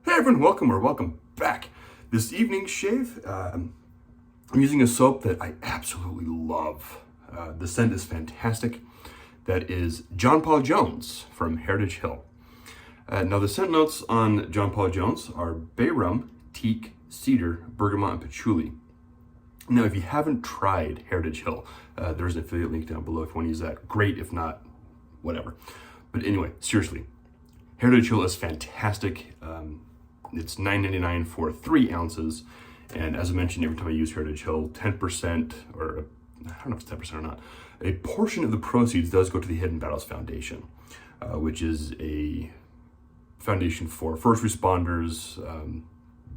Hey everyone, welcome back. This evening's shave, I'm using a soap that I absolutely love. The scent is fantastic. That is John Paul Jones from Heritage Hill. Now the scent notes on John Paul Jones are bay rum, teak, cedar, bergamot, and patchouli. Now if you haven't tried Heritage Hill, there's an affiliate link down below if you want to use that. Great, if not, whatever. But anyway, seriously, Heritage Hill is fantastic. It's $9.99 for 3 ounces. And as I mentioned, every time I use Heritage Hill, 10%, or I don't know if it's 10% or not, a portion of the proceeds does go to the Hidden Battles Foundation, which is a foundation for first responders,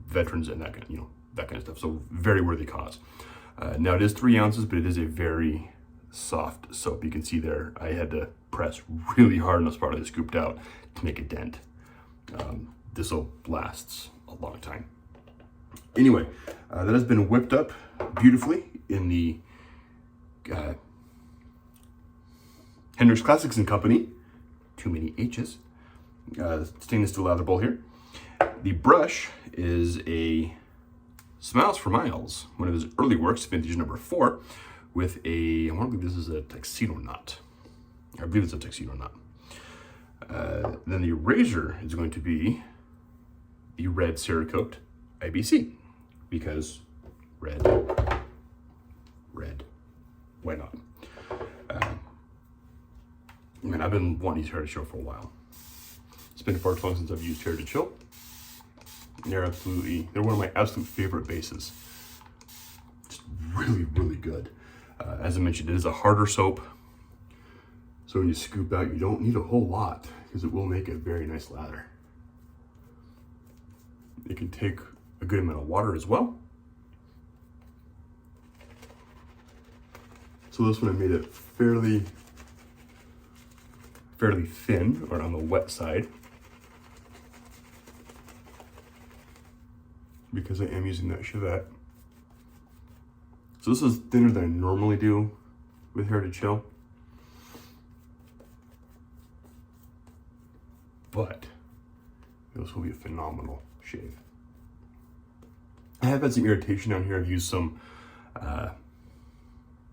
veterans, and that kind, that kind of stuff. So very worthy cause. Now it is 3 ounces, but it is a very soft soap. You can see there, I had to press really hard on this part of it scooped out to make a dent. This soap lasts a long time. Anyway, that has been whipped up beautifully in the Hendricks Classics & Company, too many H's, stainless steel lather bowl here. The brush is a SmilezforMilez, one of his early works, vintage number 4, with a, I want to believe this is a tuxedo knot. I believe it's a tuxedo knot. Then the razor is going to be the red Cerakote IBC, because red, why not? Man, I've been wanting to use Heritage Hill for a while. It's been far too long since I've used Heritage Hill. They're one of my absolute favorite bases. It's really, really good. As I mentioned, it is a harder soap. So when you scoop out, you don't need a whole lot because it will make a very nice lather. It can take a good amount of water as well. So this one I made it fairly thin, or on the wet side, because I am using that Chevette. So this is thinner than I normally do with Heritage Hill. But this will be a phenomenal shave. I have had some irritation down here. I've used some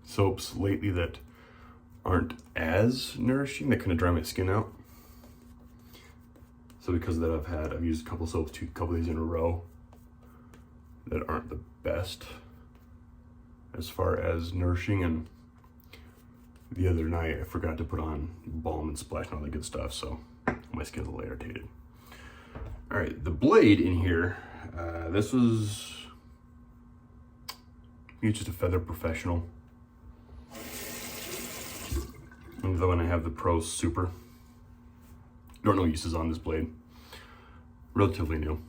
soaps lately that aren't as nourishing, that kind of dry my skin out. So because of that, I've used a couple soaps a couple days in a row that aren't the best as far as nourishing. And the other night I forgot to put on balm and splash and all that good stuff, so my skin's a little irritated. All right, the blade in here, this was, I think it's just a Feather Professional. And the one I have, the Pro Super. Don't know uses on this blade. Relatively new.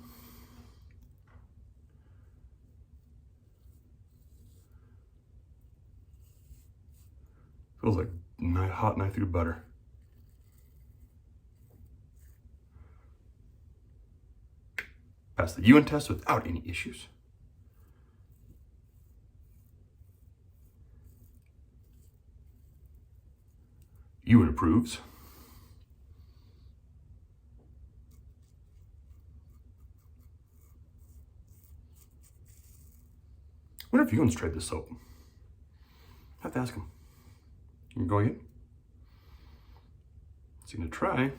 Feels like hot knife through butter. Passed the UN test without any issues. UN approves. I wonder if UN's tried this soap. I have to ask him. You going in? It's gonna try.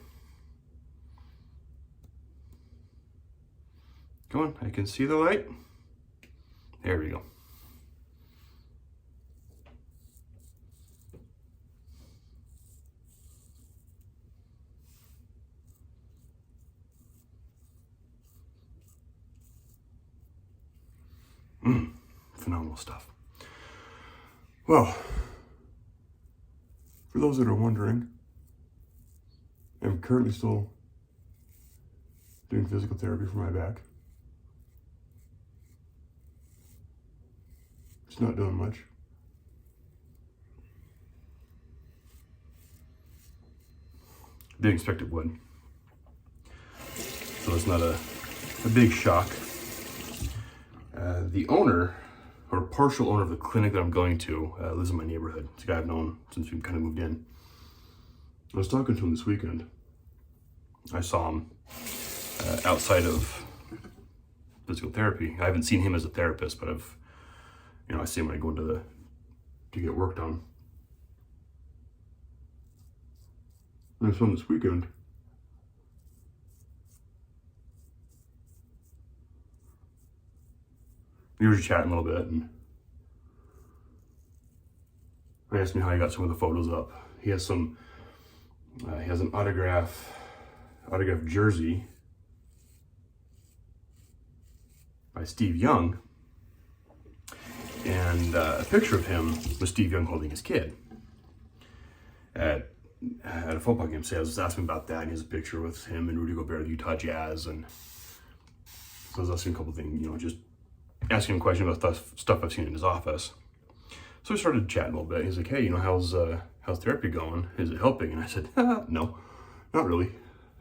Come on, I can see the light. There we go. Phenomenal stuff. Well, for those that are wondering, I'm currently still doing physical therapy for my back. It's not doing much. Didn't expect it would. So it's not a big shock. The owner, or partial owner of the clinic that I'm going to, lives in my neighborhood. It's a guy I've known since we kind of moved in. I was talking to him this weekend. I saw him outside of physical therapy. I haven't seen him as a therapist, but I see him when I go into to get work done. And I saw him this weekend. We were just chatting a little bit, and I asked him how he got some of the photos up. He has some, he has an autographed jersey by Steve Young, and a picture of him with Steve Young holding his kid at a football game. So I was just asking him about that, and he has a picture with him and Rudy Gobert of the Utah Jazz, and so I was asking a couple things, just asking him questions about stuff I've seen in his office. So we started chatting a little bit. He's like, hey, how's therapy going? Is it helping? And I said, no, not really.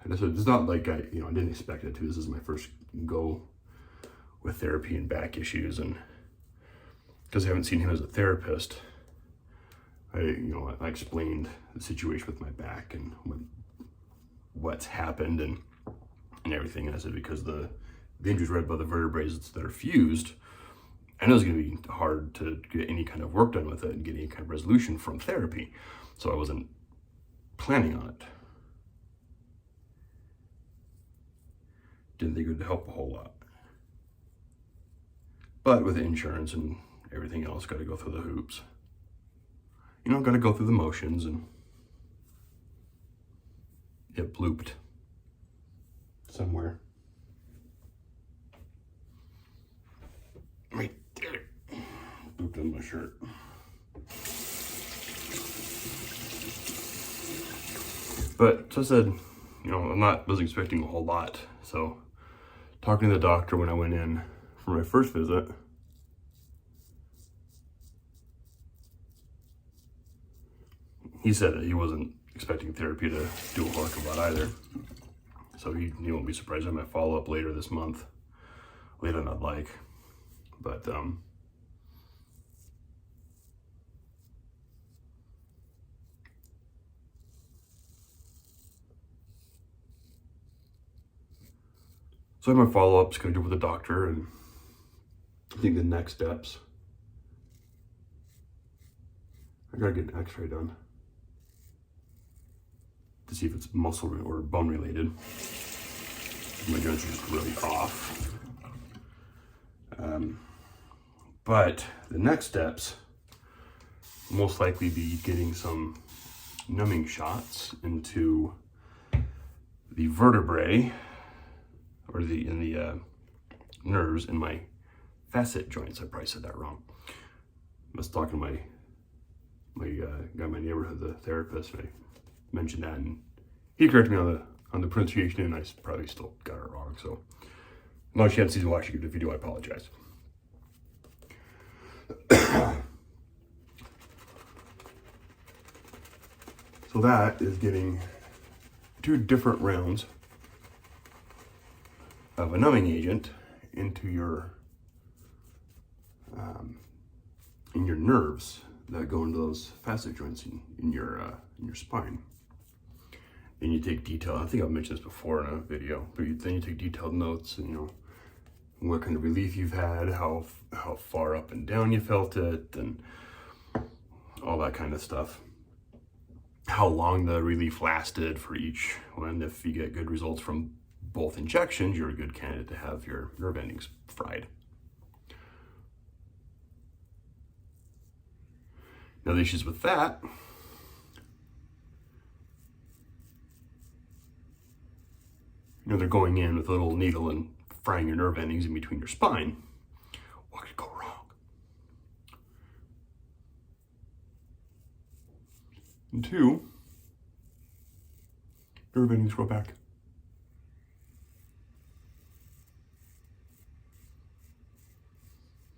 And I said, it's not like I didn't expect it to. This is my first go with therapy and back issues, and because I haven't seen him as a therapist, I explained the situation with my back and what's happened and everything. And I said, because the injuries right above the vertebrae that are fused, I know it's going to be hard to get any kind of work done with it and get any kind of resolution from therapy. So I wasn't planning on it. Didn't think it would help a whole lot. But with insurance and everything else, got to go through the hoops. Got to go through the motions, and it blooped somewhere. Right there. Blooped on my shirt. But so I said, wasn't expecting a whole lot. So talking to the doctor when I went in for my first visit, he said that he wasn't expecting therapy to do a whole heck of a lot either. So he won't be surprised. I might follow up later this month. Later than I'd like. But so I have my follow-ups going to do with the doctor, and I think the next steps, I gotta get an x-ray done to see if it's muscle or bone related. My joints are just really off. But the next steps will most likely be getting some numbing shots into the vertebrae or in the nerves in my facet joints. I probably said that wrong. I was talking to my guy in my neighborhood, the therapist, and I mentioned that, and he corrected me on the pronunciation, and I probably still got it wrong. So, no chance he's watching it. If you do, I apologize. So that is getting 2 different rounds of a numbing agent into your in your nerves that go into those facet joints in your spine. And you take detailed, I think I've mentioned this before in a video, but then you take detailed notes, and what kind of relief you've had, how far up and down you felt it, and all that kind of stuff. How long the relief lasted for each one. If you get good results from both injections, you're a good candidate to have your nerve endings fried. Now the issues with that, they're going in with a little needle and frying your nerve endings in between your spine. What could go wrong? And 2, nerve endings grow back.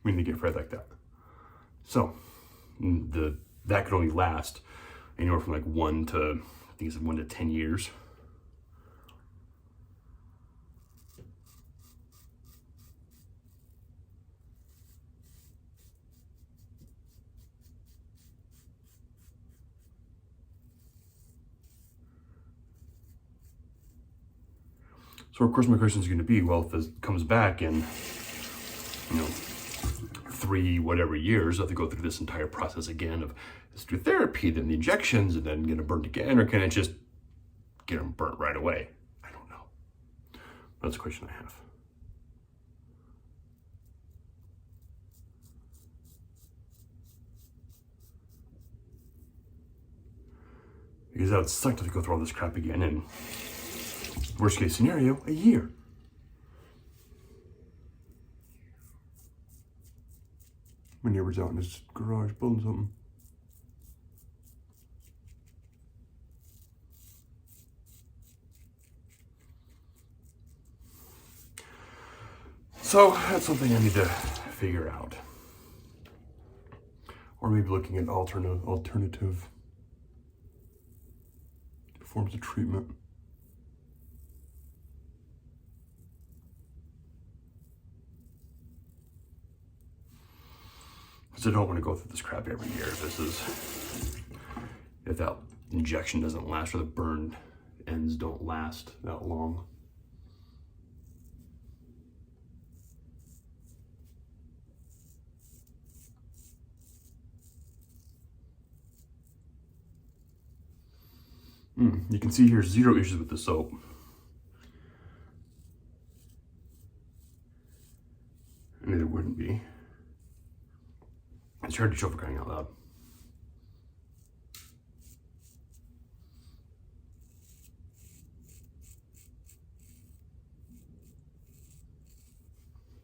When they get fried like that. So that could only last anywhere from like 1 to 10 years. So of course my question is going to be, well, if this comes back in you know, 3 whatever years, I have to go through this entire process again of this through therapy, then the injections, and then get them burnt again, or can it just get them burnt right away? I don't know. That's a question I have. Because that would suck to go through all this crap again, and worst case scenario, a year. My neighbor's out in his garage building something. So that's something I need to figure out. Or maybe looking at alternative forms of treatment. Because I don't want to go through this crap every year. If that injection doesn't last, or the burned ends don't last that long. You can see here 0 issues with the soap. And there wouldn't be. It's hard to show for crying out loud.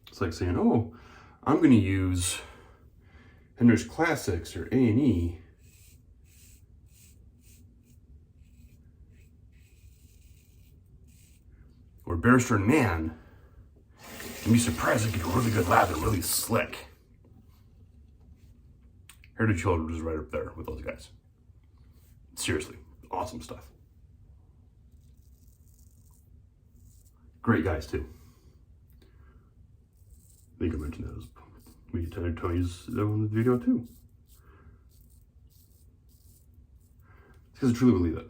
It's like saying, oh, I'm going to use Hender's Classics or A&E. Or Barrister and Man, and be surprised I get a really good lather, really slick. Heritage Hill is right up there with those guys. Seriously, awesome stuff. Great guys too. I think I mentioned that we attended Tony's on the video too. It's because I truly believe it.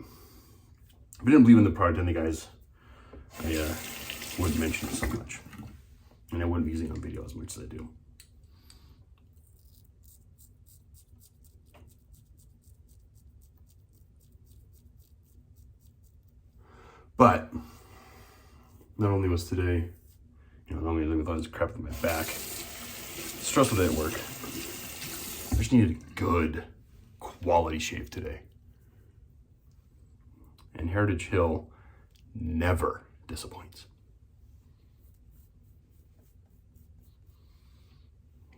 If I didn't believe in the product and the guys, I wouldn't mention it so much. And I wouldn't be using it on video as much as I do. But not only was today, not only living with all this crap in my back, stressful day at work, I just needed a good quality shave today. And Heritage Hill never disappoints.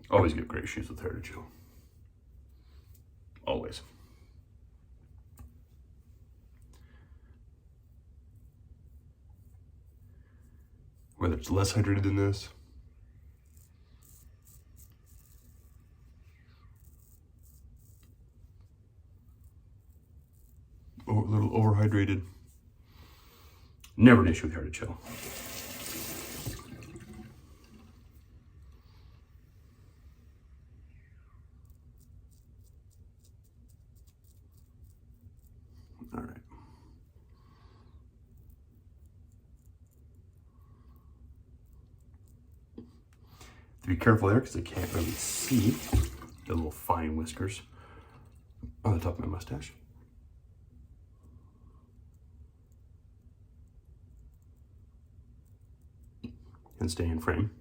Always get great shoes with Heritage Hill. Always. Whether it's less hydrated than this, or a little overhydrated, never an issue with Heritage Hill. All right. To be careful there because I can't really see the little fine whiskers on the top of my mustache. And stay in frame.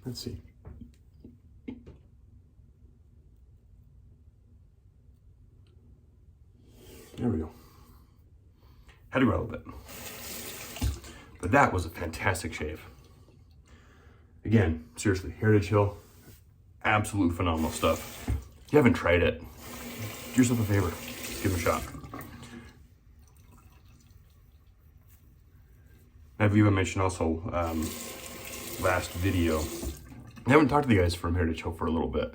Let's see. There we go. Had to grow a little bit. But that was a fantastic shave. Again, seriously, Heritage Hill, absolute phenomenal stuff. If you haven't tried it, do yourself a favor, give them a shot. I've even mentioned also last video, I haven't talked to the guys from Heritage Hill for a little bit.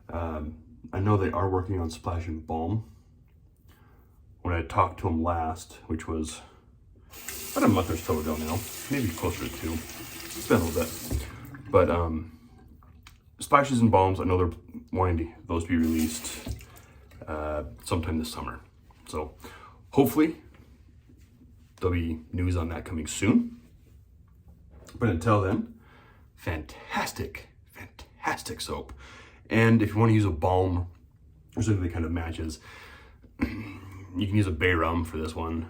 I know they are working on Splash and Balm. When I talked to them last, which was about a month or so ago now, maybe closer to 2. It's been a little bit. But splashes and balms, I know they're wanting those to be released sometime this summer. So hopefully there'll be news on that coming soon. But until then, fantastic soap. And if you want to use a balm or something that kind of matches, you can use a bay rum for this one.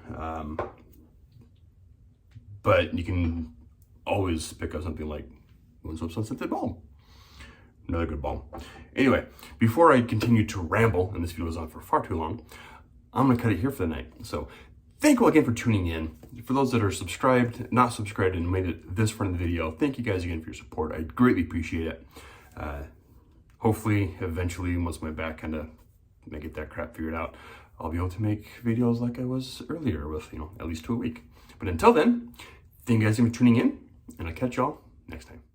But you can always pick up something like Moon Soap Sun-Scented Balm. Another good balm. Anyway, before I continue to ramble, and this video was on for far too long, I'm gonna cut it here for the night. So thank you all again for tuning in. For those that are subscribed, not subscribed, and made it this far in the video, thank you guys again for your support. I greatly appreciate it. Hopefully, eventually, once my back kind of, I get that crap figured out, I'll be able to make videos like I was earlier with, at least 2 a week. But until then, thank you guys again for tuning in, and I'll catch y'all next time.